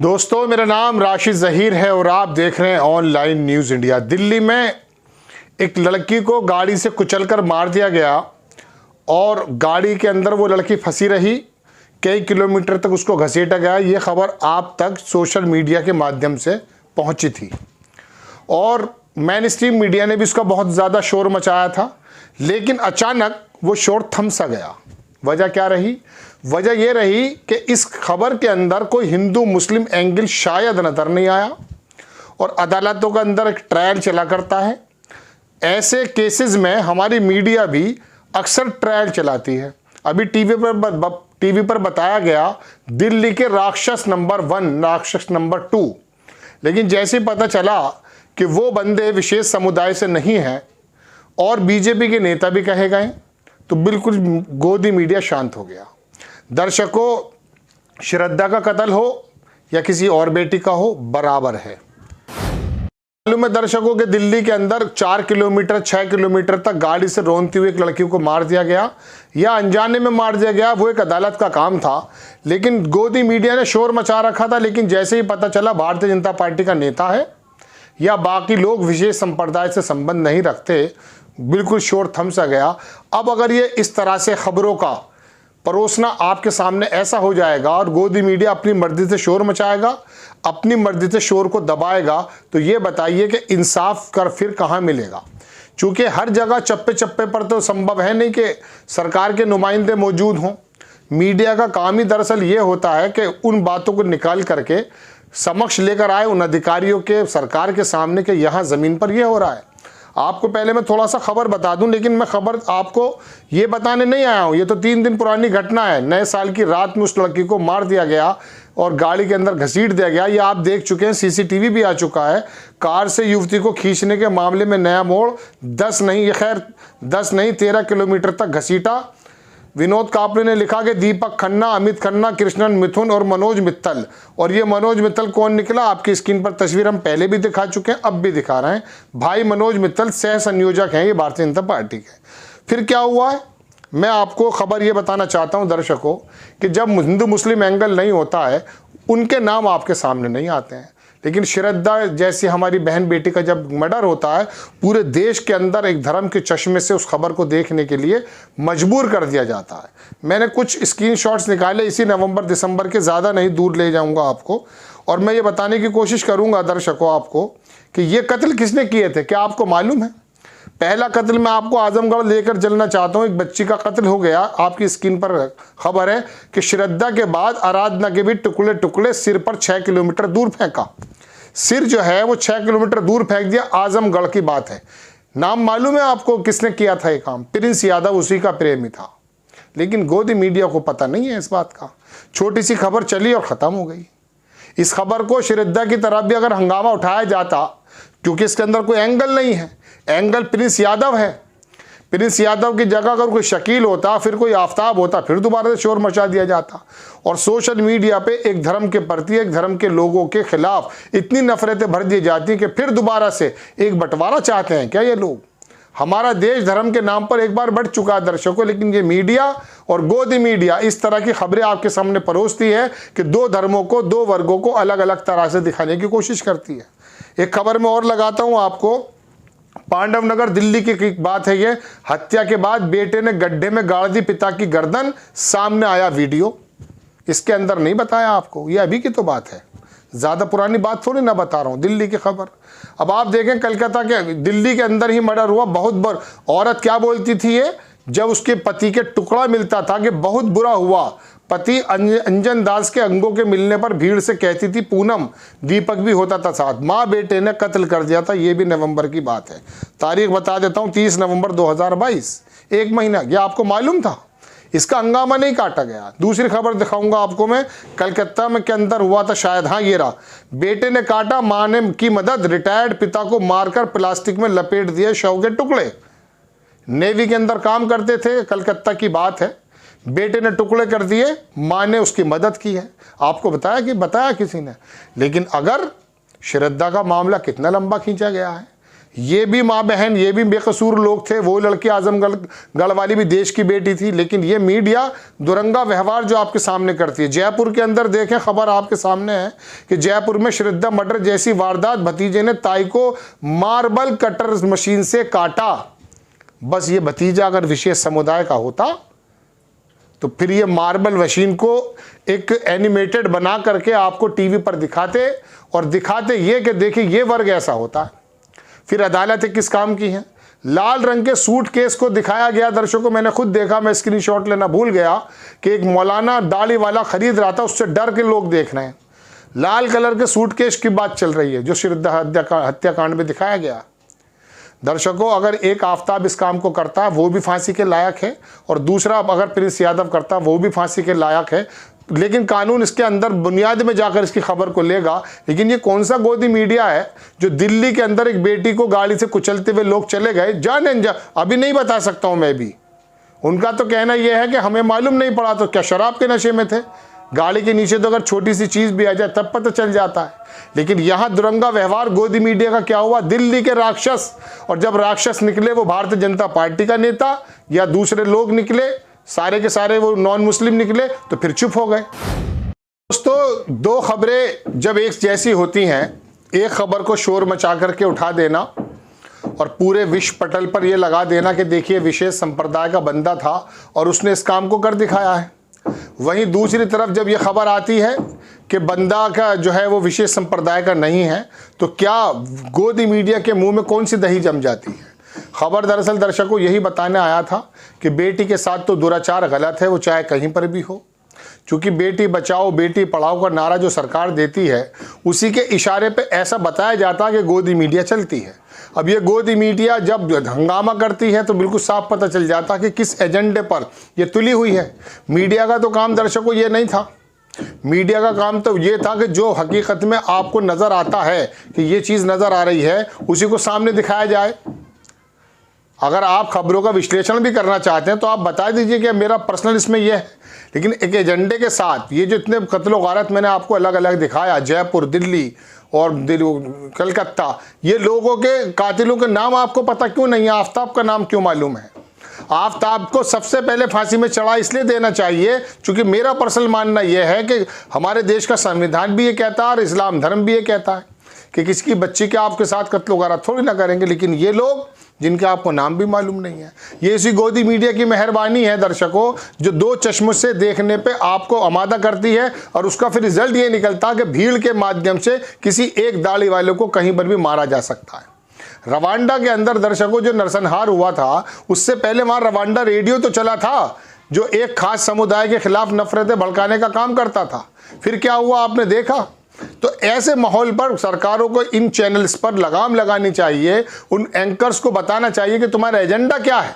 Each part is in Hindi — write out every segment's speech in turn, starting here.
दोस्तों, मेरा नाम राशिद ज़हीर है और आप देख रहे हैं ऑनलाइन न्यूज़ इंडिया। दिल्ली में एक लड़की को गाड़ी से कुचलकर मार दिया गया और गाड़ी के अंदर वो लड़की फंसी रही। कई किलोमीटर तक उसको घसीटा गया। ये खबर आप तक सोशल मीडिया के माध्यम से पहुंची थी और मेन स्ट्रीम मीडिया ने भी इसका बहुत ज़्यादा शोर मचाया था, लेकिन अचानक वो शोर थम सा गया। वजह क्या रही? वजह ये रही कि इस खबर के अंदर कोई हिंदू मुस्लिम एंगल शायद नज़र नहीं आया और अदालतों के अंदर एक ट्रायल चला करता है। ऐसे केसेस में हमारी मीडिया भी अक्सर ट्रायल चलाती है। अभी टीवी पर बताया गया दिल्ली के राक्षस नंबर 1, राक्षस नंबर 2, लेकिन जैसे पता चला कि वो बंदे विशेष समुदाय से नहीं हैं और बीजेपी के नेता भी कहे गए, तो बिल्कुल गोदी मीडिया शांत हो गया। दर्शकों, श्रद्धा का कत्ल हो या किसी और बेटी का हो, बराबर है। मालूम है दर्शकों के दिल्ली के अंदर 4 किलोमीटर 6 किलोमीटर तक गाड़ी से रोनती हुई एक लड़की को मार दिया गया या अनजाने में मार दिया गया, वो एक अदालत का काम था। लेकिन गोदी मीडिया ने शोर मचा रखा था, लेकिन जैसे ही पता चला भारतीय जनता पार्टी का नेता है या बाकी लोग विशेष संप्रदाय से संबंध नहीं रखते, बिल्कुल शोर थम सा गया। अब अगर ये इस तरह से खबरों का परोसना आपके सामने ऐसा हो जाएगा और गोदी मीडिया अपनी मर्जी से शोर मचाएगा, अपनी मर्जी से शोर को दबाएगा, तो ये बताइए कि इंसाफ कर फिर कहाँ मिलेगा? चूँकि हर जगह चप्पे चप्पे पर तो संभव है नहीं कि सरकार के नुमाइंदे मौजूद हों। मीडिया का काम ही दरअसल ये होता है कि उन बातों को निकाल करके समक्ष लेकर आए उन अधिकारियों के, सरकार के सामने, कि यहाँ ज़मीन पर यह हो रहा है। आपको पहले मैं थोड़ा सा खबर बता दूं, लेकिन मैं खबर आपको ये बताने नहीं आया हूँ। ये तो 3 दिन पुरानी घटना है। नए साल की रात में उस लड़की को मार दिया गया और गाड़ी के अंदर घसीट दिया गया। ये आप देख चुके हैं, सीसीटीवी भी आ चुका है। कार से युवती को खींचने के मामले में नया मोड़। 10 नहीं 13 किलोमीटर तक घसीटा। विनोद कापड़े ने लिखा कि दीपक खन्ना, अमित खन्ना, कृष्णन मिथुन और मनोज मित्तल। और ये मनोज मित्तल कौन निकला? आपकी स्क्रीन पर तस्वीर हम पहले भी दिखा चुके हैं, अब भी दिखा रहे हैं। भाई मनोज मित्तल सह संयोजक हैं ये भारतीय जनता पार्टी के। फिर क्या हुआ है, मैं आपको खबर ये बताना चाहता हूँ दर्शकों कि जब हिंदू मुस्लिम एंगल नहीं होता है, उनके नाम आपके सामने नहीं आते हैं। लेकिन श्रद्धा जैसी हमारी बहन बेटी का जब मर्डर होता है, पूरे देश के अंदर एक धर्म के चश्मे से उस खबर को देखने के लिए मजबूर कर दिया जाता है। मैंने कुछ स्क्रीनशॉट्स निकाले इसी नवंबर दिसंबर के, ज़्यादा नहीं दूर ले जाऊंगा आपको, और मैं ये बताने की कोशिश करूंगा दर्शकों आपको कि ये कत्ल किसने किए थे। क्या आपको मालूम है? पहला कत्ल मैं आपको आजमगढ़ लेकर चलना चाहता हूँ। एक बच्ची का कत्ल हो गया। आपकी स्क्रीन पर खबर है कि श्रद्धा के बाद आराधना के भी टुकड़े टुकड़े सिर पर 6 किलोमीटर दूर फेंका। सिर जो है वो 6 किलोमीटर दूर फेंक दिया। आजमगढ़ की बात है। नाम मालूम है आपको किसने किया था ये काम? प्रिंस यादव उसी का प्रेमी था। लेकिन गोदी मीडिया को पता नहीं है इस बात का। छोटी सी खबर चली और ख़त्म हो गई। इस खबर को श्रद्धा की तरफ भी अगर हंगामा उठाया जाता, क्योंकि इसके अंदर कोई एंगल नहीं है, एंगल प्रिंस यादव है। प्रिंस यादव की जगह अगर कोई शकील होता, फिर कोई आफ्ताब होता, फिर दोबारा से शोर मचा दिया जाता। और सोशल मीडिया पे एक धर्म के प्रति, एक धर्म के लोगों के खिलाफ इतनी नफरतें भर दी जाती कि फिर दोबारा से एक बंटवारा चाहते हैं क्या ये लोग? हमारा देश धर्म के नाम पर एक बार बढ़ चुका है दर्शकों, लेकिन ये मीडिया और गोदी मीडिया इस तरह की खबरें आपके सामने परोसती है कि 2 धर्मों को, 2 वर्गों को अलग अलग तरह से दिखाने की कोशिश करती है। एक खबर में और लगाता हूँ आपको। पांडव नगर दिल्ली की बात है ये। हत्या के बाद बेटे ने गड्ढे में गाड़ दी पिता की गर्दन। सामने आया वीडियो। इसके अंदर नहीं बताया आपको, ये अभी की तो बात है, ज़्यादा पुरानी बात थोड़ी ना बता रहा हूँ। दिल्ली की खबर। अब आप देखें कलकत्ता के, दिल्ली के अंदर ही मर्डर हुआ। बहुत बुरा। औरत क्या बोलती थी ये, जब उसके पति के टुकड़ा मिलता था, कि बहुत बुरा हुआ। पति अंजन दास के अंगों के मिलने पर भीड़ से कहती थी पूनम, दीपक भी होता था साथ। माँ बेटे ने कत्ल कर दिया था। ये भी नवंबर की बात है। तारीख बता देता हूँ, 30 नवंबर 2022, 1 महीना। यह आपको मालूम था? इसका हंगामा नहीं काटा गया। दूसरी खबर दिखाऊंगा आपको मैं। कलकत्ता में के अंदर हुआ था शायद, हाँ ये रहा। बेटे ने काटा, माँ ने की मदद, रिटायर्ड पिता को मारकर प्लास्टिक में लपेट दिए शव के टुकड़े। नेवी के अंदर काम करते थे, कलकत्ता की बात है। बेटे ने टुकड़े कर दिए, माँ ने उसकी मदद की है। आपको बताया किसी ने। लेकिन अगर श्रद्धा का मामला कितना लंबा खींचा गया है, ये भी माँ बहन, ये भी बेकसूर लोग थे। वो लड़की आजमगढ़ वाली भी देश की बेटी थी। लेकिन ये मीडिया दुरंगा व्यवहार जो आपके सामने करती है। जयपुर के अंदर देखें, खबर आपके सामने है कि जयपुर में श्रद्धा मर्डर जैसी वारदात, भतीजे ने ताई को मार्बल कटर मशीन से काटा। बस ये भतीजा अगर विशेष समुदाय का होता तो फिर ये मार्बल मशीन को एक एनिमेटेड बना करके आपको टीवी पर दिखाते और दिखाते ये कि देखिए ये वर्ग ऐसा होता है। फिर अदालतें किस काम की हैं। लाल रंग के सूटकेस को दिखाया गया दर्शकों, मैंने खुद देखा, मैं स्क्रीनशॉट लेना भूल गया कि एक मौलाना दाढ़ी वाला खरीद रहा था, उससे डर के लोग देख रहे हैं। लाल कलर के सूटकेस की बात चल रही है जो श्रद्धा हत्याकांड में दिखाया गया। दर्शकों, अगर एक आफताब इस काम को करता है वो भी फांसी के लायक है, और दूसरा अगर प्रिंस यादव करता है वो भी फांसी के लायक है। लेकिन कानून इसके अंदर बुनियाद में जाकर इसकी खबर को लेगा। लेकिन ये कौन सा गोदी मीडिया है जो दिल्ली के अंदर एक बेटी को गाड़ी से कुचलते हुए लोग चले गए, अभी नहीं बता सकता हूं मैं भी। उनका तो कहना यह है कि हमें मालूम नहीं पड़ा। तो क्या शराब के नशे में थे? गाड़ी के नीचे तो अगर छोटी सी चीज भी आ जाए तब पता चल जाता है। लेकिन यहां दुरंगा व्यवहार गोदी मीडिया का क्या हुआ? दिल्ली के राक्षस, और जब राक्षस निकले वो भारतीय जनता पार्टी का नेता या दूसरे लोग निकले, सारे के सारे वो नॉन मुस्लिम निकले, तो फिर चुप हो गए। दोस्तों, दो खबरें जब एक जैसी होती हैं, एक खबर को शोर मचा करके उठा देना और पूरे विश्व पटल पर यह लगा देना कि देखिए विशेष संप्रदाय का बंदा था और उसने इस काम को कर दिखाया है। वहीं दूसरी तरफ जब यह खबर आती है कि बंदा का जो है वो विशेष संप्रदाय का नहीं है, तो क्या गोदी मीडिया के मुंह में कौन सी दही जम जाती है। खबर दरअसल दर्शकों यही बताने आया था कि बेटी के साथ तो दुराचार गलत है, वो चाहे कहीं पर भी हो। क्योंकि बेटी बचाओ बेटी पढ़ाओ का नारा जो सरकार देती है, उसी के इशारे पे ऐसा बताया जाता है कि गोदी मीडिया चलती है। अब ये गोदी मीडिया जब हंगामा करती है तो बिल्कुल साफ पता चल जाता है कि किस एजेंडे पर ये तुली हुई है। मीडिया का तो काम दर्शकों ये नहीं था। मीडिया का काम तो ये था कि जो हकीकत में आपको नज़र आता है कि ये चीज़ नज़र आ रही है, उसी को सामने दिखाया जाए। अगर आप खबरों का विश्लेषण भी करना चाहते हैं तो आप बता दीजिए कि मेरा पर्सनल इसमें यह है। लेकिन एक एजेंडे के साथ ये जो इतने कत्ल गारत मैंने आपको अलग अलग दिखाया, जयपुर, दिल्ली और कलकत्ता, ये लोगों के कातिलों के नाम आपको पता क्यों नहीं है? आफ्ताब का नाम क्यों मालूम है? आफ्ताब को सबसे पहले फांसी में चढ़ा इसलिए देना चाहिए क्योंकि मेरा पर्सनल मानना यह है कि हमारे देश का संविधान भी ये कहता है और इस्लाम धर्म भी ये कहता है कि किसी की बच्ची के आपके साथ कत्ल गारत थोड़ी ना करेंगे। लेकिन ये लोग जिनके आपको नाम भी मालूम नहीं है, ये इसी गोदी मीडिया की मेहरबानी है दर्शकों, जो दो चश्मों से देखने पे आपको आमादा करती है और उसका फिर रिजल्ट ये निकलता है कि भीड़ के माध्यम से किसी एक दाढ़ी वाले को कहीं पर भी मारा जा सकता है। रवांडा के अंदर दर्शकों जो नरसंहार हुआ था, उससे पहले वहां रवांडा रेडियो तो चला था जो एक खास समुदाय के खिलाफ नफरतें भड़काने का काम करता था। फिर क्या हुआ आपने देखा। तो ऐसे माहौल पर सरकारों को इन चैनल्स पर लगाम लगानी चाहिए, उन एंकर्स को बताना चाहिए कि तुम्हारा एजेंडा क्या है।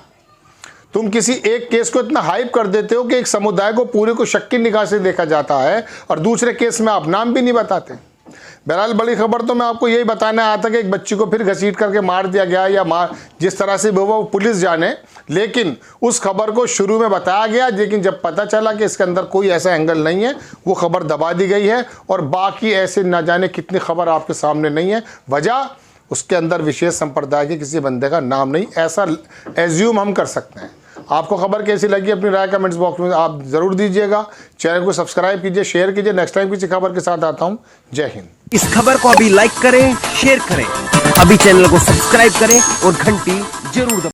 तुम किसी एक केस को इतना हाइप कर देते हो कि एक समुदाय को पूरे को शक की निगाह से देखा जाता है और दूसरे केस में आप नाम भी नहीं बताते। बहरहाल बड़ी खबर तो मैं आपको यही बताना आया था कि एक बच्ची को फिर घसीट करके मार दिया गया, या जिस तरह से वो पुलिस जाने, लेकिन उस खबर को शुरू में बताया गया। लेकिन जब पता चला कि इसके अंदर कोई ऐसा एंगल नहीं है, वो खबर दबा दी गई है और बाकी ऐसे न जाने कितनी खबर आपके सामने नहीं है। वजह उसके अंदर विशेष संप्रदाय के किसी बंदे का नाम नहीं, ऐसा एज्यूम हम कर सकते हैं। आपको खबर कैसी लगी अपनी राय कमेंट्स बॉक्स में आप ज़रूर दीजिएगा। चैनल को सब्सक्राइब कीजिए, शेयर कीजिए। नेक्स्ट टाइम किसी खबर के साथ आता हूँ। जय हिंद। इस खबर को अभी लाइक करें, शेयर करें, अभी चैनल को सब्सक्राइब करें और घंटी जरूर दबाएं।